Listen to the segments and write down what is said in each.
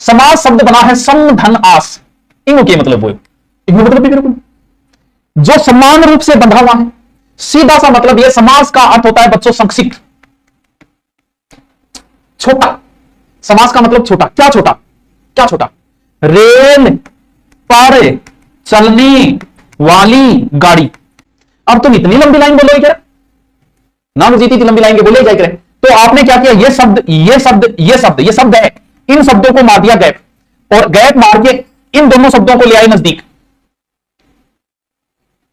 समास शब्द बना है सम धन आस, इंग के मतलब वो, इंग मतलब भी बिल्कुल जो समान रूप से बंधा हुआ है। सीधा सा मतलब यह समास का अर्थ होता है बच्चों संक्षिप्त, छोटा। समास का मतलब छोटा। क्या छोटा? क्या छोटा? रेल पर चलने वाली गाड़ी। अब तुम इतनी लंबी लाइन बोलोगे क्या? ना मुझे इतनी लंबी लाइन के बोले जाए। तो आपने क्या किया? ये शब्द ये शब्द ये शब्द ये शब्द है, इन शब्दों को मार दिया गैप, और गैप मार के इन दोनों शब्दों को ले आए नजदीक।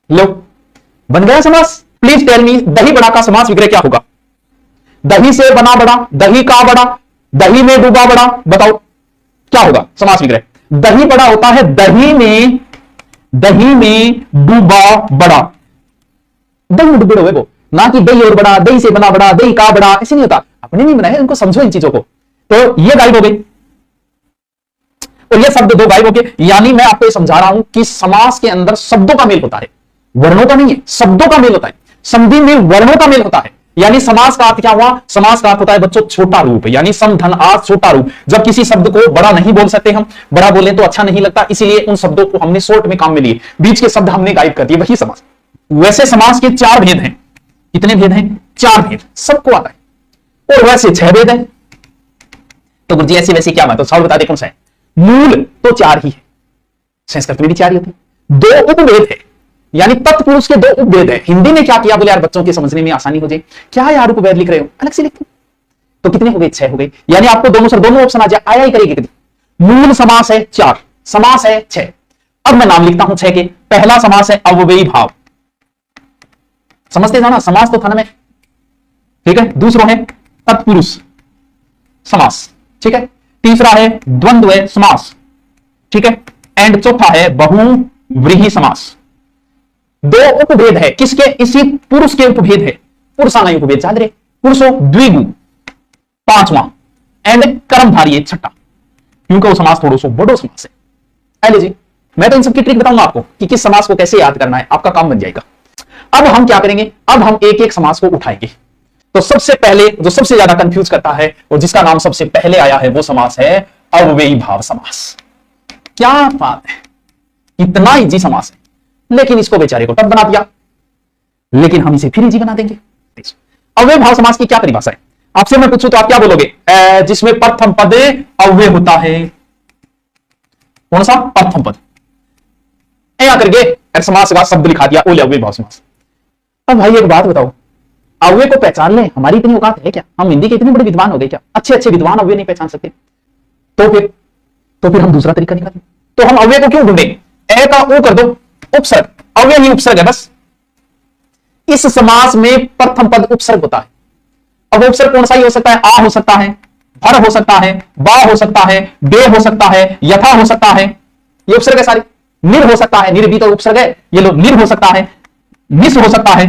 लो, बन गया समास। प्लीज टेल मी, दही बड़ा का समास विग्रह क्या होगा? दही से बना बड़ा, दही का बड़ा, दही में डूबा बड़ा। बताओ क्या होगा समास विग्रह? दही बड़ा होता है दही में डूबा बड़ा। दही में डूबे हुए वो, ना कि दही और बड़ा, दही से बना बड़ा, दही का बड़ा, ऐसे नहीं होता। अपने नहीं बनाए, उनको समझो इन चीजों को। तो ये गायब हो गई और ये शब्द दो गायब हो गए। यानी मैं आपको ये समझा रहा हूं कि समास के अंदर शब्दों का मेल होता है, वर्णों का नहीं है, शब्दों का मेल होता है। संधि में वर्णों का मेल होता है। यानी समास का अर्थ क्या हुआ? समास का अर्थ होता है बच्चों छोटा रूप, यानी सम धन आस, छोटा रूप। जब किसी शब्द को बड़ा नहीं बोल सकते हम, बड़ा बोले तो अच्छा नहीं लगता, इसीलिए उन शब्दों को हमने शॉर्ट में काम में लिए, बीच के शब्द हमने गायब कर दिए, वही समास। वैसे समास के 4 भेद हैं। कितने भेद हैं? 4 भेद, सबको आता है। और वैसे 6 भेद हैं। तो गुरुजी ऐसी वैसी क्या बात? तो सवाल बता दे कौन सा है? मूल तो 4 ही है, संस्कृत में भी 4 ही होते हैं। 2 उपभेद है, यानी तत्पुरुष के 2 उपभेद है। हिंदी में क्या किया? बोले यार बच्चों के समझने में आसानी हो जाए, क्या यार उपभेद लिख रहे हो, अलग से लिखते। तो कितने हो गए? 6 हो गए। यानी आपको दोनों ऑप्शन आ जाए, आया ही करेगी कितनी। मूल समास है 4, समास है 6। अब मैं नाम लिखता हूं 6 के। पहला समास है अव्ययी भाव, समझते जाना, समास तो था ना में, ठीक है। दूसरा है तत्पुरुष समास, ठीक है। तीसरा है द्वंद्व समास, ठीक है। एंड चौथा है बहुव्रीहि समास। 2 उपभेद है किसके? इसी पुरुष के उपभेद है, पुरुषाना उपभेद, याद रहे। पुरुषो द्विगु 5वां, एंड कर्मधारी 6ठा, क्योंकि वो समास थोड़ा सा बड़ो समास है। पहले जी मैं तो इन सबकी ट्रिक बताऊंगा आपको कि किस समास को कैसे याद करना है, आपका काम बन जाएगा। अब हम क्या करेंगे? अब हम एक एक समास को उठाएंगे। तो सबसे पहले जो सबसे ज्यादा कंफ्यूज करता है और जिसका नाम सबसे पहले आया है वो समास है अव्ययी भाव समास। क्या बात है, इतना इजी समास है, लेकिन इसको बेचारे को टफ बना दिया, लेकिन हम इसे फिर इजी बना देंगे। अव्ययी भाव समास की क्या परिभाषा है? आपसे मैं पूछूं तो आप क्या बोलोगे? जिसमें प्रथम पद अव्यय होता है। कौन सा? प्रथम पद। ऐसा करके समास का शब्द लिखा दिया, ओले अव्ययी भाव समास। अब भाई एक बात बताओ, अव्यय को पहचान ले, हमारी इतनी औकात है क्या? हम हिंदी के इतने बड़े विद्वान हो गए क्या? अच्छे विद्वान अव्यय नहीं पहचान सकते? तो फिर हम दूसरा तरीका निकालें। तो हम अव्यय को क्यों ढूंढे? ए का ओ कर दो उपसर्ग, अव्यय ही उपसर्ग है बस। इस समास में प्रथम पद उपसर्ग होता है। अब उपसर्ग कौन सा ही हो सकता है? आ हो सकता है, भर हो सकता है, बा हो सकता है, बे हो सकता है, यथा हो सकता है, ये उपसर्ग है सारी। निर हो सकता है, निर भी तो उपसर्ग है, ये लो निर हो सकता है, निस हो सकता है,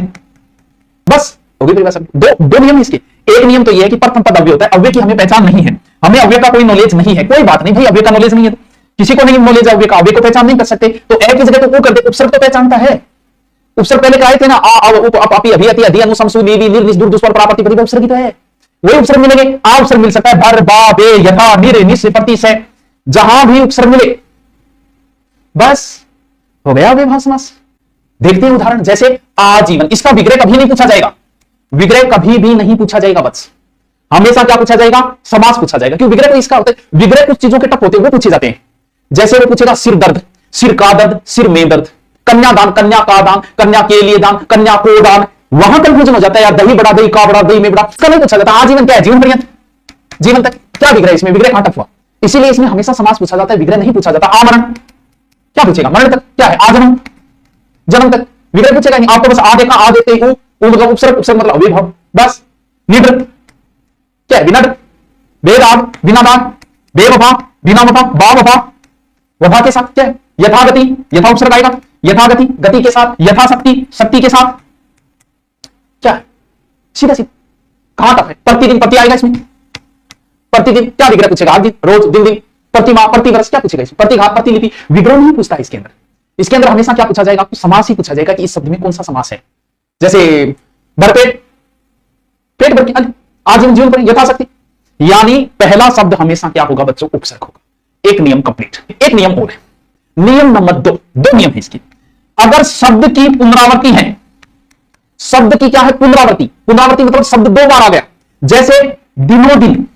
बस हो गई परिभाषा। दो नियम इसके। एक नियम तो यह है कि प्रथम पद अव्यय होता है। अव्यय की हमें पहचान नहीं है, हमें अव्यय का कोई नॉलेज नहीं है, कोई बात नहीं भाई, अव्यय का नॉलेज नहीं है, किसी को नहीं नॉलेज अव्यय का, अव्यय को पहचान नहीं कर सकते, तो ए की जगह तो वो कर दे, उपसर्ग तो पहचानता है। उपसर्ग पहले क्या थे ना, आ उप अपि अभि अति अधि अनु समसु नीवि निर निस दूर दुस्वर प्रापति प्रतिपद, उपसर्ग तो है, वही उपसर्ग मिलेंगे। आ उपसर्ग मिल सकता है, भर बा बे यथा निर निस प्रति से, जहां भी उपसर्ग मिले बस हो गया अव्यय भाव समास। देखते हैं उदाहरण, जैसे आजीवन, इसका विग्रह कभी नहीं पूछा जाएगा, विग्रह कभी भी नहीं पूछा जाएगा, बस हमेशा क्या पूछा जाएगा? समास पूछा जाएगा। क्यों? विग्रह तो इसका होता है, विग्रह कुछ चीजों के टप होते हैं वो पूछे जाते हैं। जैसे वो पूछेगा सिर दर्द, सिर का दर्द, सिर में दर्द, कन्यादान, कन्या का दान, कन्या के लिए दान, कन्या को दान, वहां कंफ्यूजन हो जाता है यार, दही बड़ा, दही का बड़ा, दही में बड़ा, इसका नहीं पूछा जाता। आजीवन क्या है? जीवन पर्यंत, जीवन तक। क्या विग्रह इसमें? विग्रह कहां टप हुआ, इसीलिए इसमें हमेशा समास पूछा जाता है, विग्रह नहीं पूछा जाता। आमरण क्या पूछेगा? मरण तक क्या है? आजन्म, जन्म तक, विग्रह पूछेगा नहीं। आपको बस आ देखा, आ देते हो मतलब उपसर्ग, उपसर्ग मतलब अव्यय भाव, बस। निडर क्या है? विनड, बेदाग, बिना दाग, बेवफा, बिना वफा, बावफा, वफा के साथ क्या है? यथागति, यथा उपसर्ग आएगा, यथागति, गति के साथ, यथाशक्ति, शक्ति के साथ, क्या है? सीधा सीधा। कहां तक है? प्रतिदिन, प्रति आएगा इसमें, प्रतिदिन क्या विग्रह पूछेगा? आज दिन, रोज, दिन दिन, प्रतिमा, प्रतिवर्ष क्या पूछेगा इसमें? प्रतिघात, प्रतिलिपि, विग्रह नहीं पूछता है इसके अंदर। इसके अंदर हमेशा क्या पूछा जाएगा? आपको समास ही पूछा जाएगा कि इस शब्द में कौन सा समास है। जैसे भरपेट, पेट भर के, आजीवन, जीवन पर, यथाशक्ति, यानी पहला शब्द हमेशा क्या होगा बच्चों? उपसर्ग होगा। एक नियम कंप्लीट। एक नियम और है, नियम नंबर 2, 2 नियम है इसकी। अगर शब्द की पुनरावृत्ति है, शब्द की क्या है पुनरावृत्ति, पुनरावृत्ति मतलब शब्द 2 बार आ गया, जैसे दिनों दिन,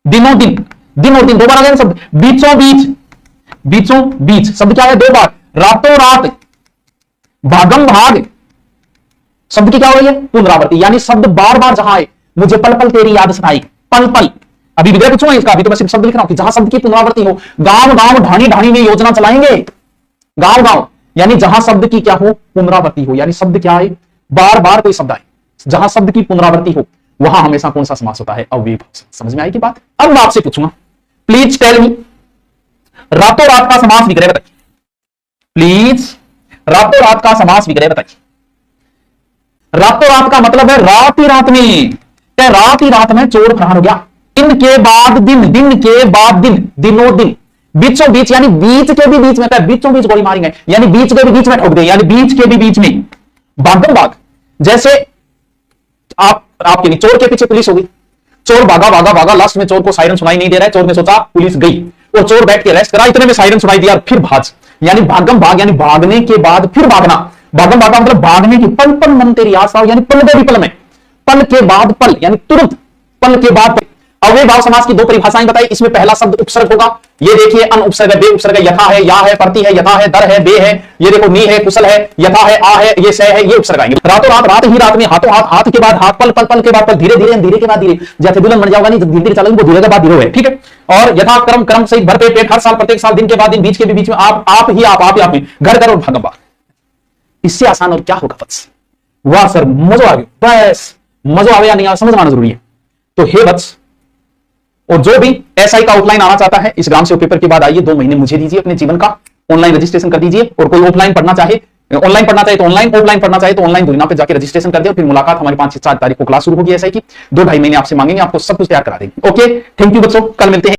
दिनों दिन, दिनों दिन 2 बार आ गया शब्द। बीचों बीच, बीचों बीच शब्द क्या है 2 बार। रातों रात, भागम भाग, शब्द की क्या हो रही है पुनरावृत्ति, यानी शब्द बार बार जहां आए, मुझे पल पल तेरी याद सताई, पल पल। अभी विग्रह पूछूंगा इसका, अभी तो मैं सिर्फ शब्द लिख रहा हूं कि जहां शब्द की पुनरावृत्ति हो। गांव गांव ढाणी ढाणी में योजना चलाएंगे, गांव गांव यानी जहां शब्द की क्या हो पुनरावृत्ति हो, यानी शब्द क्या आए बार बार कोई शब्द आए, जहां शब्द की पुनरावृत्ति हो वहां हमेशा कौन सा समास होता है अव्ययी भाव। समझ में आई की बात। अब मैं आपसे पूछूंगा, प्लीज टेल मी, रातों रात का समास विग्रह बताइए, प्लीज रातों रात का समास विग्रह बताइए। रातों रात का मतलब है रात ही रात में, क्या रात ही रात में चोर फरार हो गया। दिन के बाद दिन, दिन के बाद दिन, दिनों दिन, बीचों बीच यानी बीच के भी बीच में, क्या बीचों बीच गोली मारेंगे यानी बीच के भी बीच में ठोक दे, यानी बीच के भी बीच में। भागम भाग, जैसे आपके नहीं, चोर के पीछे पुलिस होगी, चोर भागा भागा भागा, लास्ट में चोर को सायरन सुनाई नहीं दे रहा है, चोर ने सोचा पुलिस गई और चोर बैठ के रेस्ट करा, इतने में सायरन सुनाई दिया फिर भाज, यानी भागम भाग यानी भागने के बाद फिर भागना। भागम भागा मतलब भागने की, पल पल मन तेरी आस आओ यानी पल दे भी पल में, पल के बाद पल यानी तुरंत, पल के बाद पल। अव्ययी भाव समास की 2 परिभाषाएं बताई, इसमें पहला शब्द उपसर्ग होगा, ये देखिए अन उपसर्ग, बे उपसर्ग, यथा है, या है, प्रति है, यथा है, दर है, बे है, ये देखो नी है, कुशल है, यथा है, आ है, ये सह है, ये उपसर्ग आएंगे। रातों रात, रात ही रात में, हाथों हाथ, हाथ के बाद हाथ, पल पल, पल के बाद पल, धीरे धीरे, धीरे के बाद धीरे, जैसे दुल्हन बन जाओगा नहीं धीरे धीरे चलेंगे, वो धीरे के बाद धीरे है, ठीक है। और यथा क्रम, क्रम सहित भर पेट पेट, हर साल प्रत्येक साल, दिन के बाद दिन, बीच के भी बीच में, आप ही आप में, घर घर और भागम भाग। इससे आसान और क्या होगा बस। वाह सर मजा आ गया, बस मजा आवे या नहीं आवे समझना जरूरी है। तो हे बस, और जो भी एसआई का आउटलाइन आना चाहता है इस ग्राम सेवक पेपर के बाद आइए, 2 महीने मुझे दीजिए अपने जीवन का, ऑनलाइन रजिस्ट्रेशन कर दीजिए। और कोई ऑफलाइन पढ़ना चाहे, ऑनलाइन पढ़ना चाहे तो ऑनलाइन, ऑफलाइन पढ़ना चाहे तो ऑनलाइन, दोनों पे जाकर रजिस्ट्रेशन कर दिया। फिर मुलाकात हमारी 5 से 4 तारीख को क्लास शुरू होगी एसआई की, 2-2.5 महीने आपसे मांगेंगे, आपको सब कुछ तैयार करा देंगे। ओके, थैंक यू बच्चों, कल मिलते हैं।